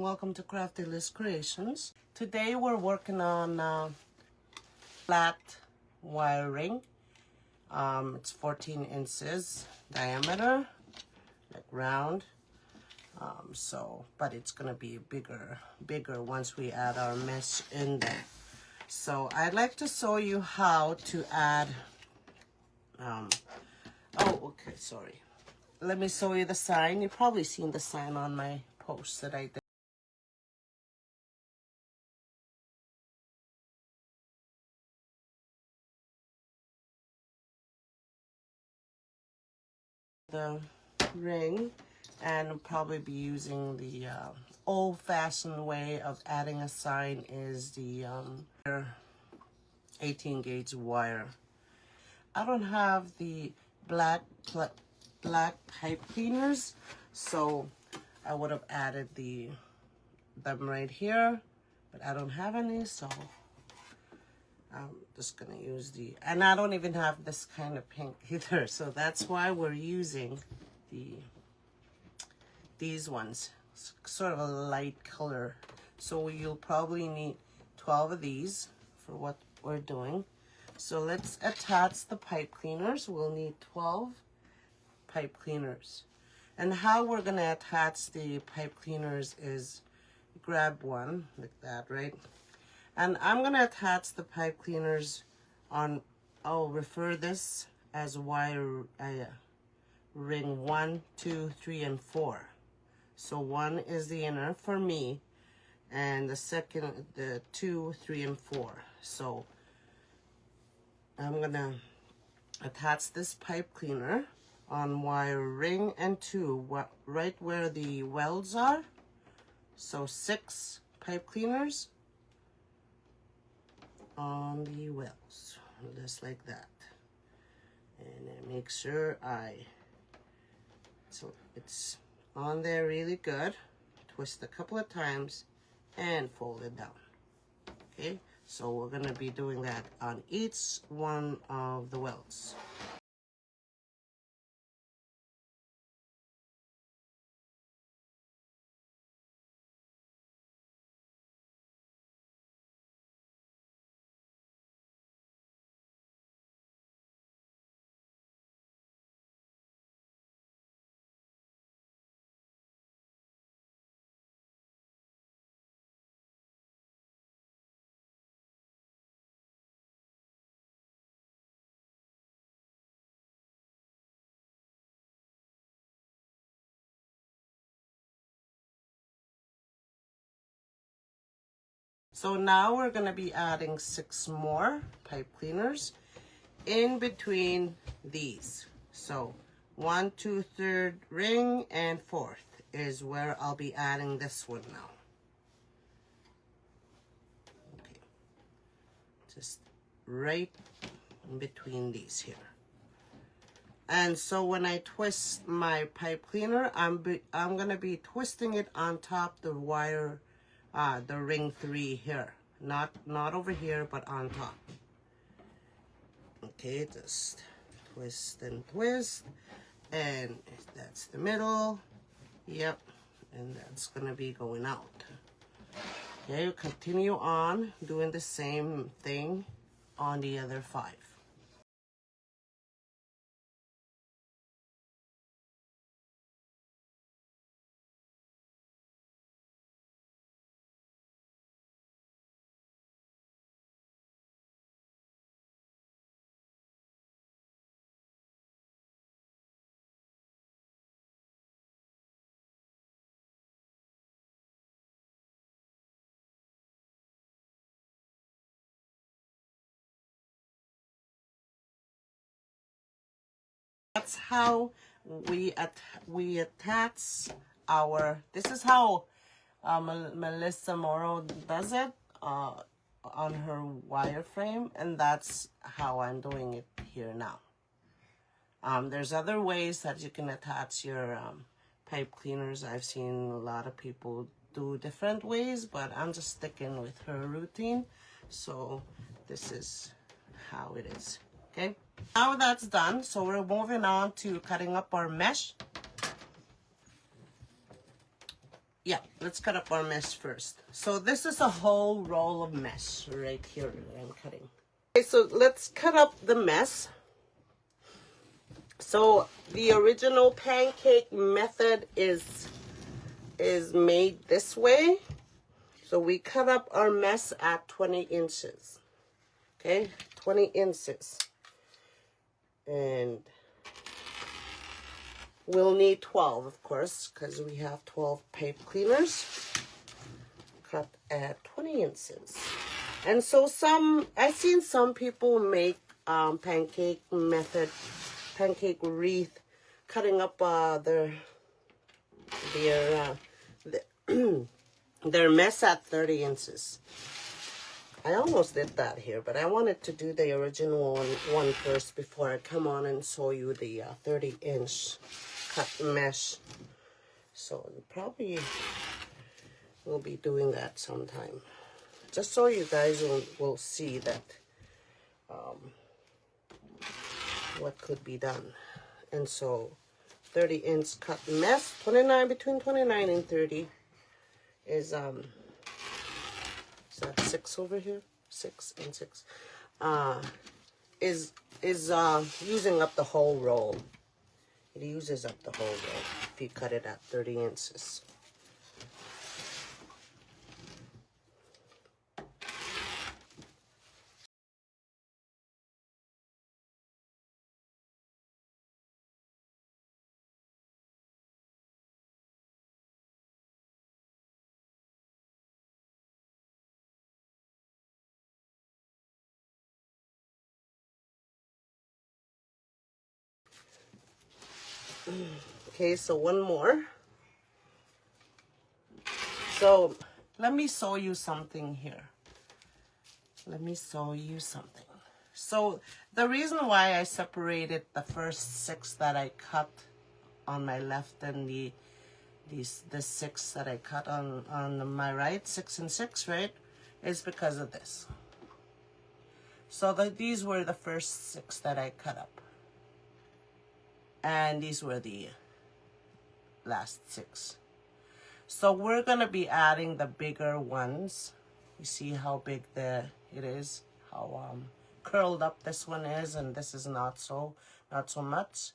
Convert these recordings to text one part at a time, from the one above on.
Welcome to Crafty Liz Creations. Today we're working on flat wire ring. It's 14 inches diameter, like round. But it's gonna be bigger once we add our mesh in there. So I'd like to show you how to add. Okay, sorry. Let me show you the sign. You've probably seen the sign on my post that I did. The ring, and probably be using the old-fashioned way of adding a sign is the 18 gauge wire. I don't have the black pipe cleaners, so I would have added them right here, but I don't have any, so I'm just gonna use and I don't even have this kind of pink either, so that's why we're using these ones. It's sort of a light color, so you'll probably need 12 of these for what we're doing. So let's attach the pipe cleaners. We'll need 12 pipe cleaners, and how we're gonna attach the pipe cleaners is grab one like that, right? And I'm gonna attach the pipe cleaners on, I'll refer this as wire ring 1, 2, 3, and 4. So 1 is the inner for me, and the second, the 2, 3, and 4. So I'm gonna attach this pipe cleaner on wire ring and 2, right where the welds are. So 6 pipe cleaners on the wells, just like that. And then make sure so it's on there really good. Twist a couple of times and fold it down. Okay, so we're gonna be doing that on each one of the welds. So now we're gonna be adding 6 more pipe cleaners in between these. So 1, 2, 3rd ring and 4th is where I'll be adding this one now. Okay, just right in between these here. And so when I twist my pipe cleaner, I'm gonna be twisting it on top the wire, the ring 3 here, not over here, but on top. Okay, just twist and twist, and that's the middle. Yep, and that's gonna be going out. Okay, continue on doing the same thing on the other 5. That's how we attach our, this is how Melissa Morrow does it on her wireframe, and that's how I'm doing it here now. There's other ways that you can attach your pipe cleaners. I've seen a lot of people do different ways, but I'm just sticking with her routine. So this is how it is. Okay, now that's done, so we're moving on to cutting up our mesh. yeah, let's cut up our mesh first. So this is a whole roll of mesh right here that I'm cutting. Okay, so let's cut up the mesh. So the original pancake method is made this way. So we cut up our mesh at 20 inches. Okay, 20 inches. And we'll need 12, of course, because we have 12 pipe cleaners cut at 20 inches. And so I've seen some people make pancake wreath, cutting up their mesh at 30 inches. I almost did that here, but I wanted to do the original one first before I come on and show you the 30-inch cut mesh. So probably we'll be doing that sometime, just so you guys will see that what could be done. And so 30-inch cut mesh, between 29 and 30 is that 6 over here? 6 and 6. Is using up the whole roll. It uses up the whole roll if you cut it at 30 inches. Okay, so one more. So let me show you something here. Let me show you something. So the reason why I separated the first 6 that I cut on my left and the 6 that I cut on my right, 6 and 6, right, is because of this. So these were the first 6 that I cut up. And these were the last 6. So we're gonna be adding the bigger ones. You see how big it is, how curled up this one is, and this is not so much.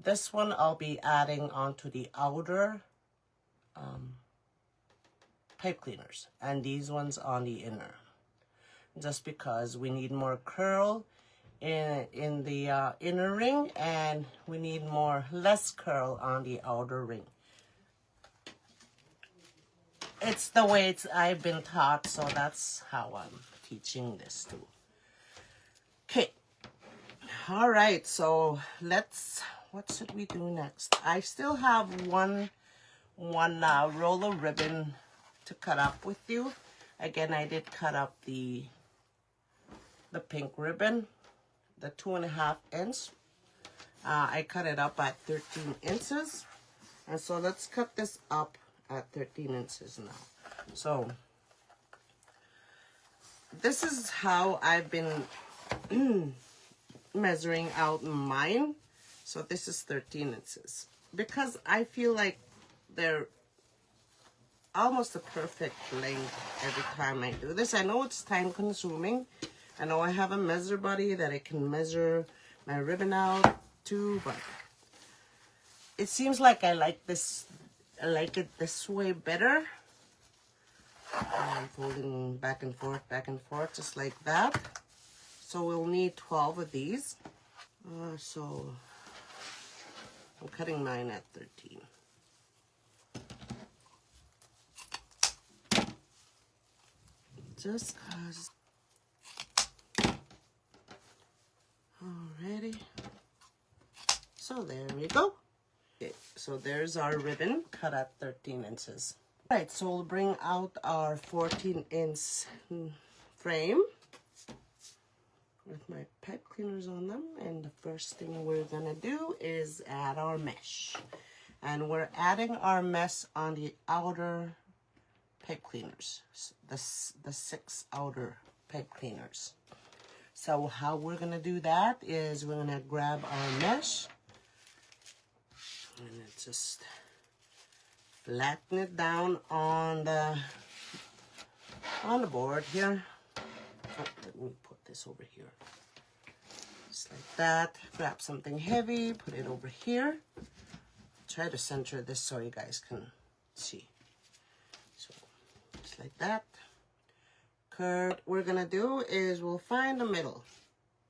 This one I'll be adding onto the outer pipe cleaners, and these ones on the inner, just because we need more curl in the inner ring, and we need less curl on the outer ring. It's the way I've been taught, so that's how I'm teaching this too. Okay. All right, so what should we do next? I still have one roll of ribbon to cut up with you. Again, I did cut up the pink ribbon, the 2.5 inch. I cut it up at 13 inches. And so let's cut this up at 13 inches now. So this is how I've been measuring out mine. So this is 13 inches, because I feel like they're almost the perfect length every time I do this. I know it's time consuming. I know I have a measure buddy that I can measure my ribbon out too, but it seems like I like it this way better. I'm folding back and forth, just like that. So we'll need 12 of these. So I'm cutting mine at 13. Just cause. Alrighty. So there we go. Okay, so there's our ribbon cut at 13 inches. Alright, so we'll bring out our 14-inch frame with my pipe cleaners on them, and the first thing we're gonna do is add our mesh. And we're adding our mesh on the outer pipe cleaners, the 6 outer pipe cleaners. So how we're gonna do that is we're gonna grab our mesh and just flatten it down on the board here. Oh, let me put this over here. Just like that. Grab something heavy, put it over here. Try to center this so you guys can see. So, just like that. Curve. What we're gonna do is we'll find the middle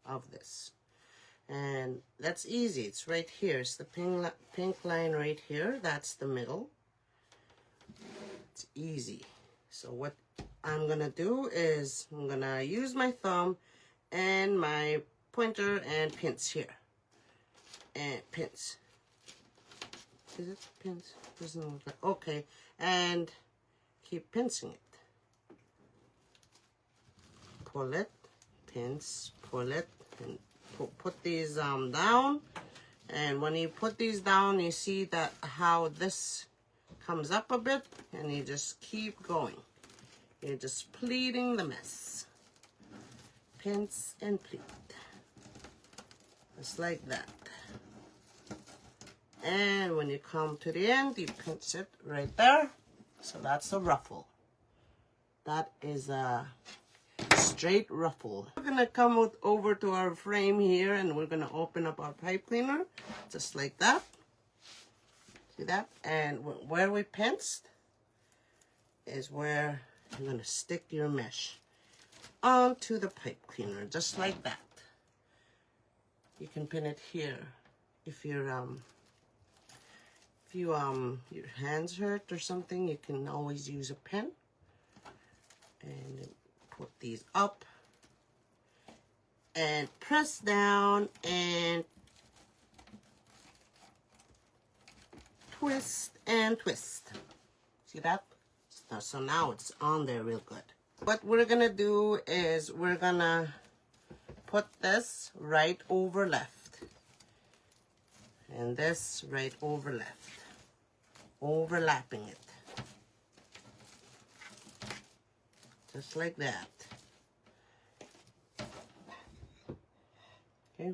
of this. And that's easy. It's right here. It's the pink line right here. That's the middle. It's easy. So what I'm gonna do is I'm gonna use my thumb and my pointer and pins here. And pins. Is it pins? Doesn't look like. Okay. And keep pincing it. Pull it. Pins. Pull it. And put these down. And when you put these down, you see that how this comes up a bit, and you just keep going. You're just pleating the mess. Pinch and pleat. Just like that. And when you come to the end, you pinch it right there. So that's a ruffle. That is a straight ruffle. We're gonna come over to our frame here, and we're gonna open up our pipe cleaner, just like that. See that? And where we pinched is where you're gonna stick your mesh onto the pipe cleaner, just like that. You can pin it here if you're your hands hurt or something. You can always use a pin. And put these up and press down and twist and twist. See that? So now it's on there real good. What we're gonna do is we're gonna put this right over left and this right over left, overlapping it. Just like that. Okay.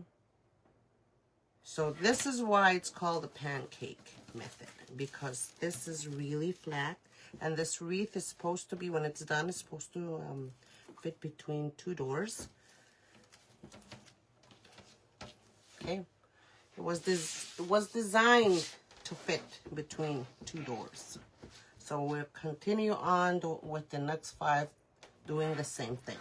So this is why it's called the pancake method, because this is really flat, and this wreath is supposed to be, when it's done, it's supposed to fit between two doors. Okay. It was designed to fit between two doors. So we'll continue on with the next 5 doing the same thing.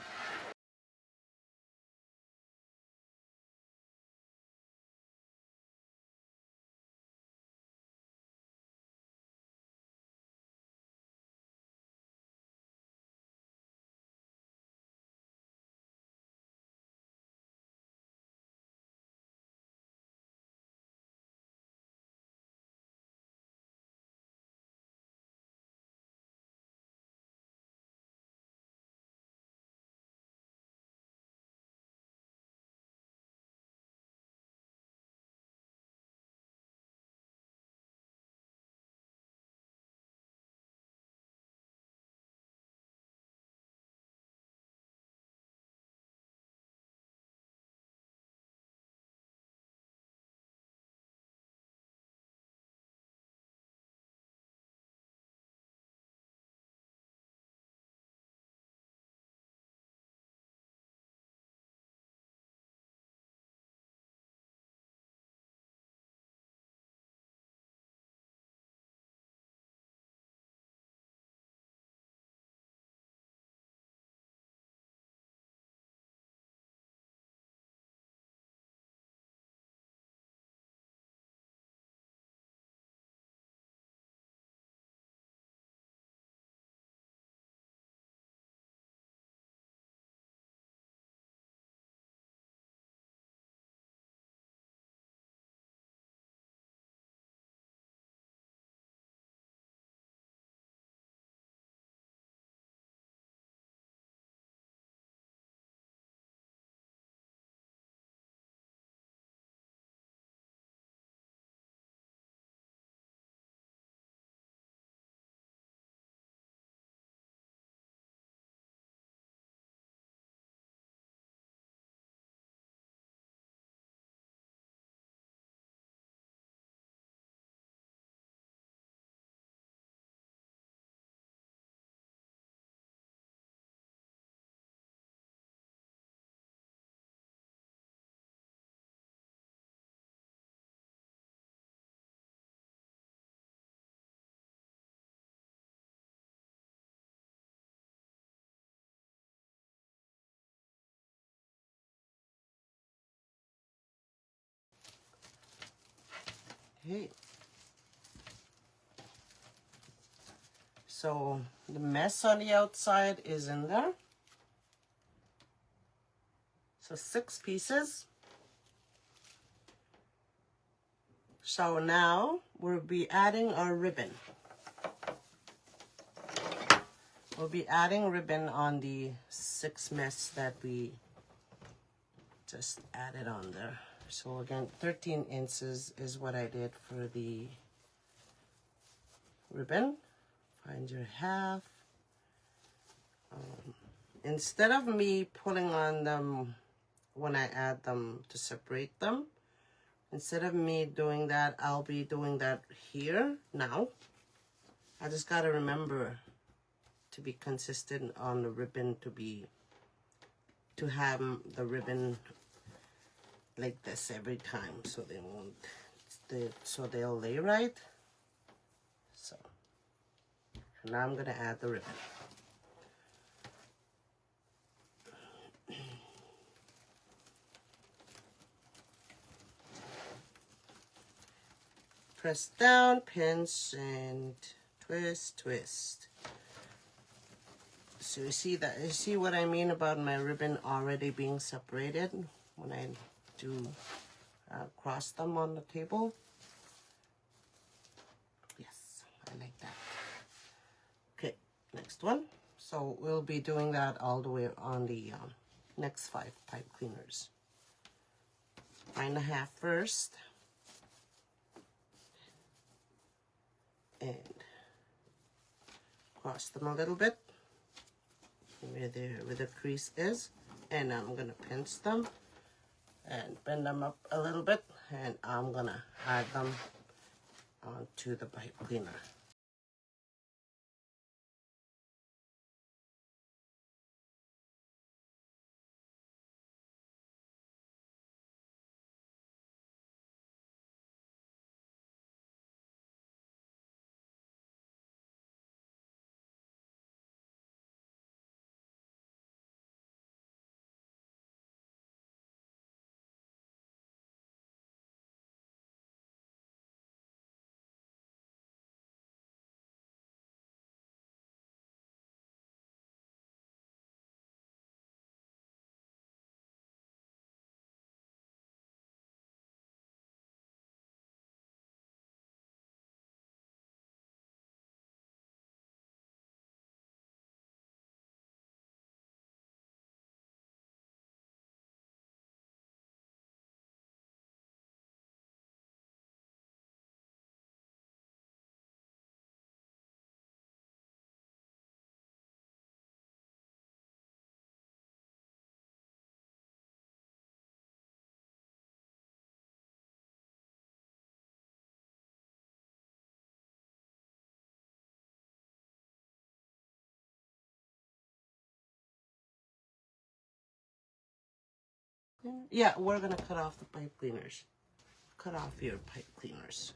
Okay. So the mess on the outside is in there. So 6 pieces. So now we'll be adding our ribbon. We'll be adding ribbon on the 6 mess that we just added on there. So again, 13 inches is what I did for the ribbon. Find your half. Instead of me pulling on them when I add them to separate them, instead of me doing that, I'll be doing that here now. I just gotta remember to be consistent on the ribbon, to have the ribbon like this every time, so they won't, so they'll lay right. So now I'm gonna add the ribbon. Press down, pinch, and twist, twist. So you see that? You see what I mean about my ribbon already being separated when I do cross them on the table? Yes, I like that. Okay, next one. So we'll be doing that all the way on the next 5 pipe cleaners. Find the half first. And cross them a little bit where the crease is, and I'm gonna pinch them and bend them up a little bit, and I'm gonna add them onto the pipe cleaner. Yeah, we're gonna cut off the pipe cleaners. Cut off your pipe cleaners.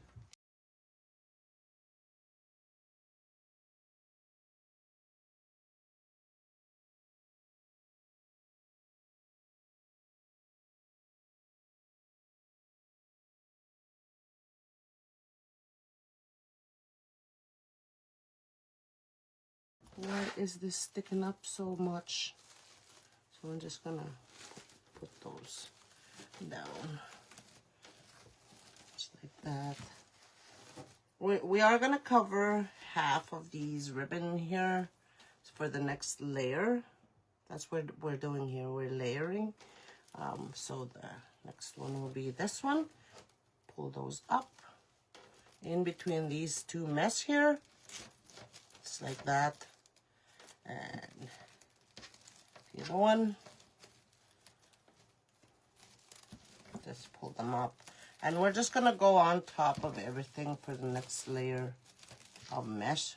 Why is this sticking up so much? So I'm just gonna put those down. Just like that. We are gonna cover half of these ribbon here for the next layer. That's what we're doing here. We're layering. So the next one will be this one. Pull those up in between these 2 mesh here. Just like that. And the other one. Just pull them up. And we're just gonna go on top of everything for the next layer of mesh.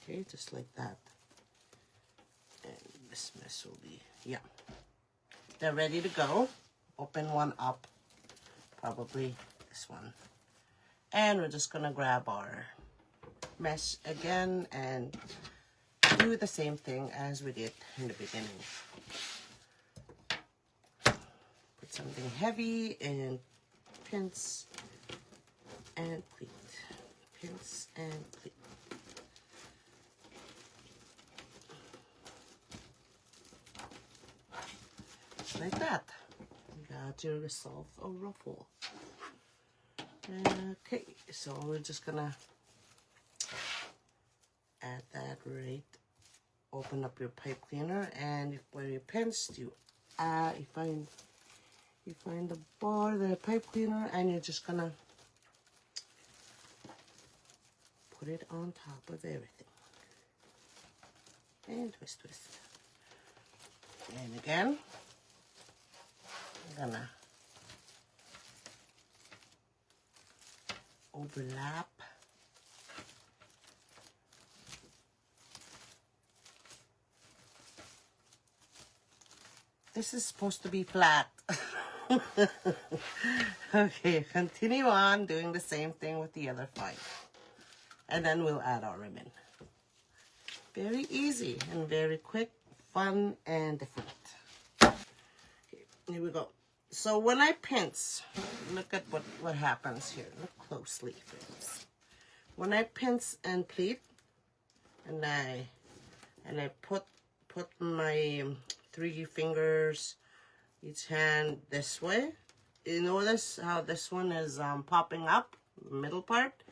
Okay, just like that. And this mess will be, yeah. They're ready to go. Open one up, probably this one. And we're just gonna grab our mesh again and do the same thing as we did in the beginning. something heavy and pins and pleat. Pins and pleat. Like that. You got yourself a ruffle. Okay, so we're just gonna add that right. Open up your pipe cleaner, and where you pinched, you find the bar, the pipe cleaner, and you're just gonna put it on top of everything. And twist, twist. And again, I'm gonna overlap. This is supposed to be flat. Okay, continue on doing the same thing with the other 5. And then we'll add our ribbon. Very easy and very quick, fun and different. Okay, here we go. So when I pinch, look at what happens here. Look closely, friends. When I pinch and pleat, and I put my 3 fingers each hand this way. You notice how this one is popping up, the middle part,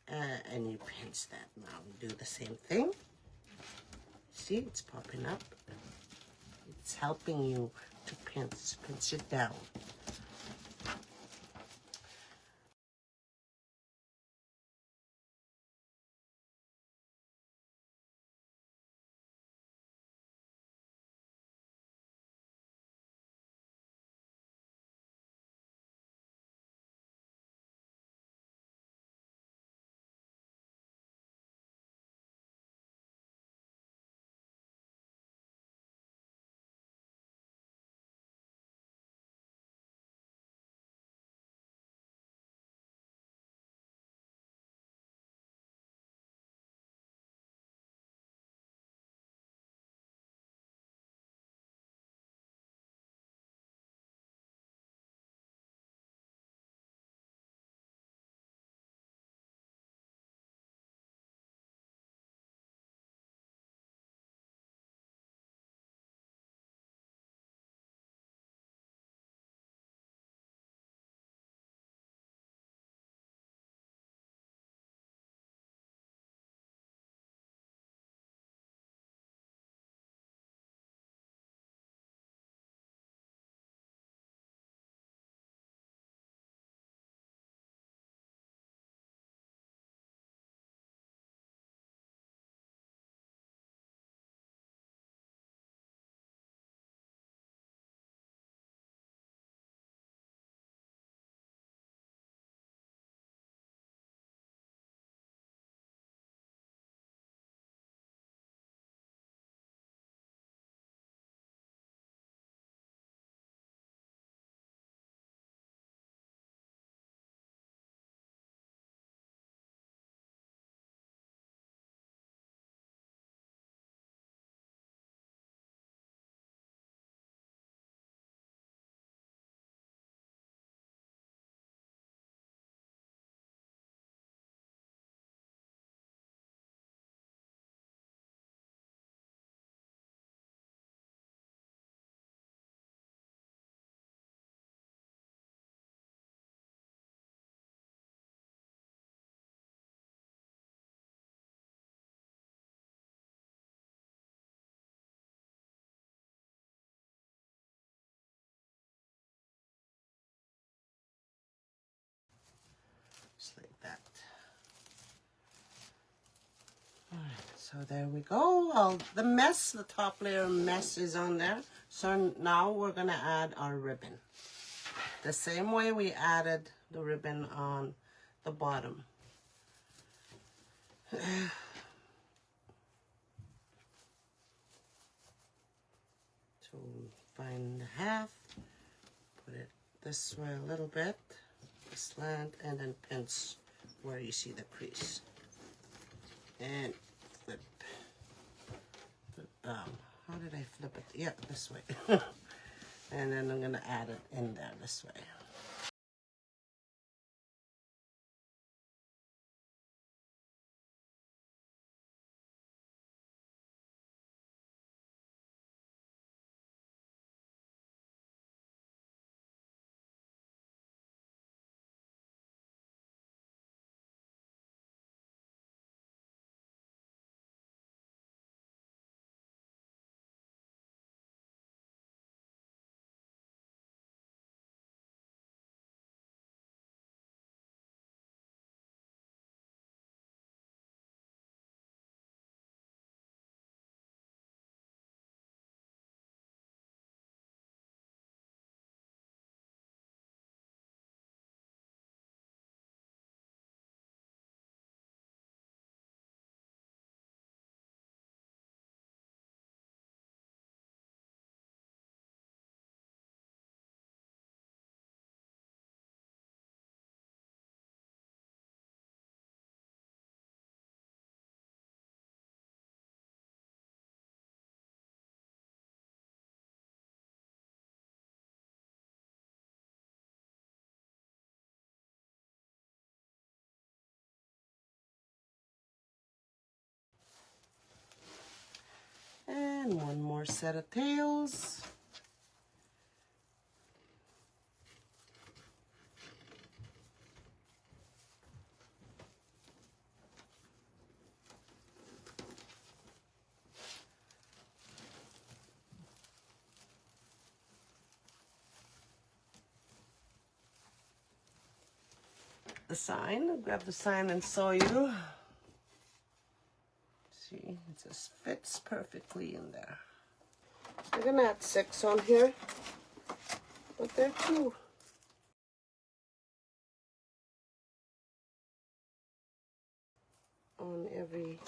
and you pinch that. Now we do the same thing. See, it's popping up. It's helping you to pinch it down. Just like that. Alright, so there we go. The top layer mess is on there. So now we're going to add our ribbon. The same way we added the ribbon on the bottom. So find the half, put it this way a little bit, slant, and then pinch where you see the crease. And flip. How did I flip it? Yeah, this way. And then I'm gonna add it in there this way. And one more set of tails. The sign, I'll grab the sign and show you. See, it just fits perfectly in there. We're gonna add 6 on here, but they're 2. On every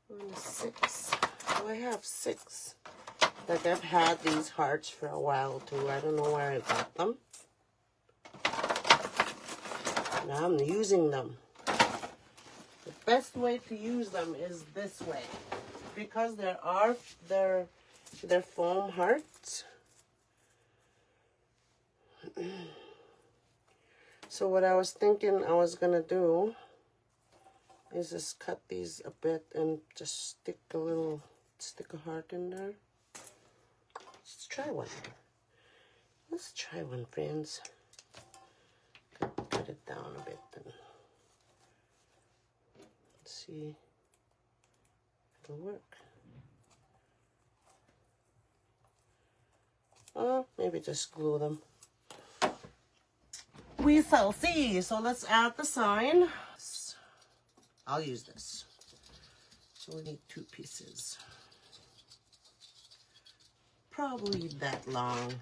on 6. Oh, I have 6. Like I've had these hearts for a while too. I don't know where I got them. Now I'm using them. The best way to use them is this way, because they're foam hearts. So what I was thinking I was gonna do is just cut these a bit and just stick a heart in there. Let's try one. Let's try one, friends. Cut it down a bit and see if it'll work. Or maybe just glue them. We shall see. So let's add the sign. I'll use this. So we need 2 pieces. Probably that long.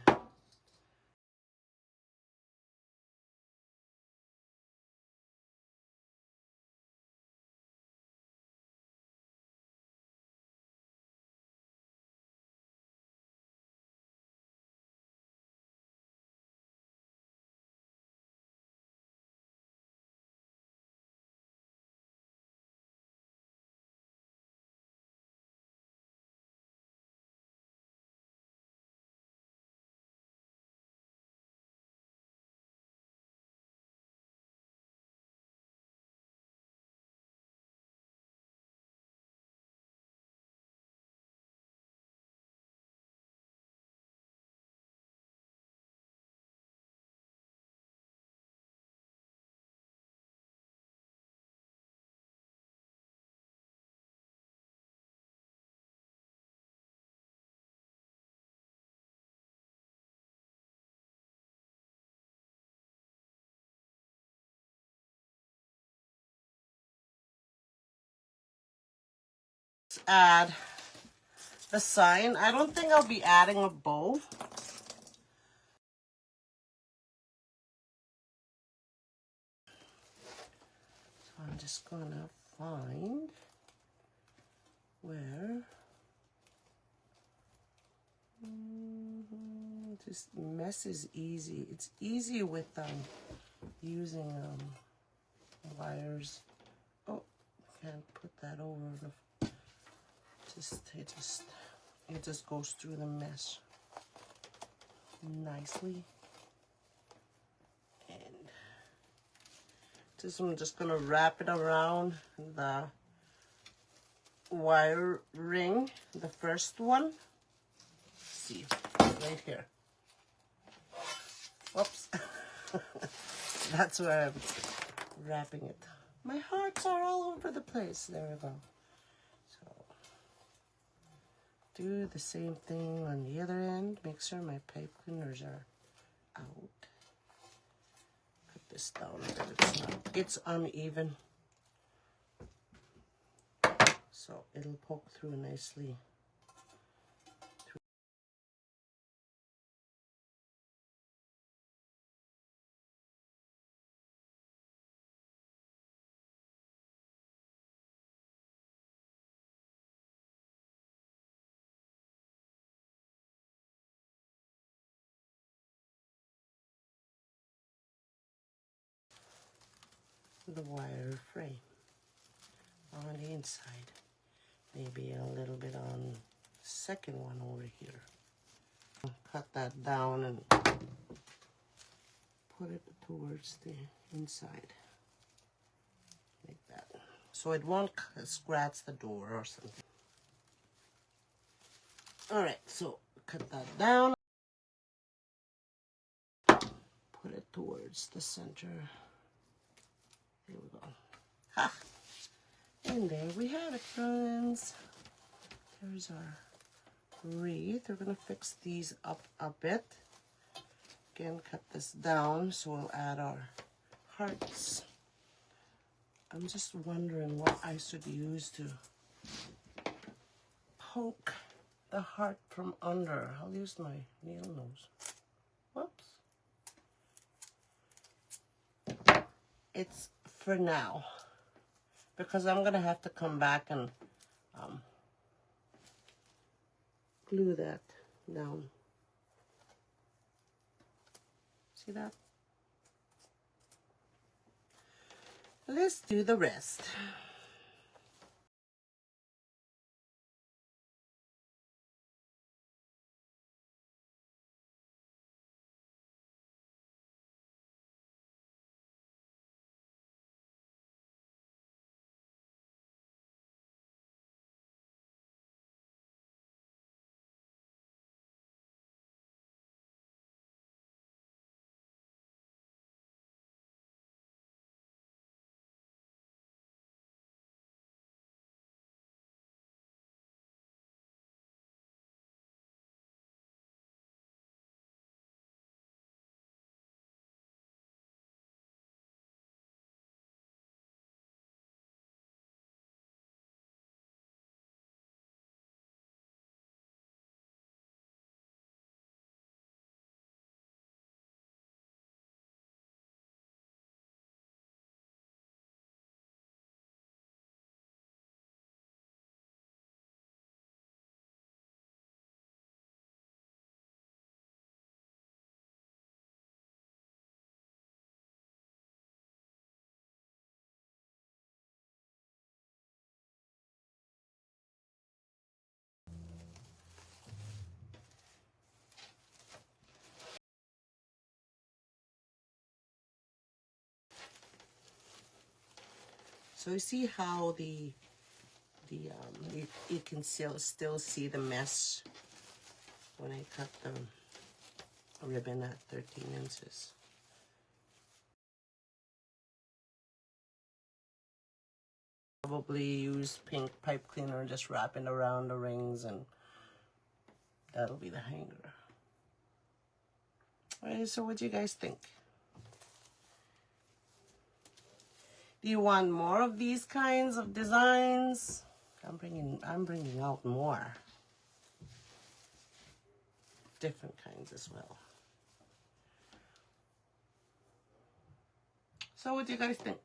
Let's add the sign. I don't think I'll be adding a bow. So I'm just gonna find where this mess is easy. It's easy with using wires. Oh, can't put that over the. Just it just goes through the mesh nicely. And I'm just gonna wrap it around the wire ring, the first one. See, right here. Whoops. That's where I'm wrapping it. My hearts are all over the place. There we go. So do the same thing on the other end. Make sure my pipe cleaners are out. Put this down a bit. It's uneven. So it'll poke through nicely. The wire frame on the inside. Maybe a little bit on the second one over here. Cut that down and put it towards the inside. Like that. So it won't scratch the door or something. Alright, so cut that down. Put it towards the center. There we go. Ha! And there we have it, friends. There's our wreath. We're going to fix these up a bit. Again, cut this down, so we'll add our hearts. I'm just wondering what I should use to poke the heart from under. I'll use my nail nose. Whoops. It's for now, because I'm gonna have to come back and glue that down. See that? Let's do the rest. So you see how you can still see the mesh when I cut the ribbon at 13 inches. Probably use pink pipe cleaner and just wrap it around the rings, and that'll be the hanger. Alright, so what do you guys think? Do you want more of these kinds of designs? I'm bringing out more different kinds as well. So what do you guys think?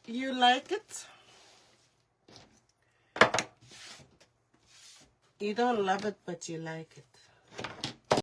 You like it? You don't love it, but you like it.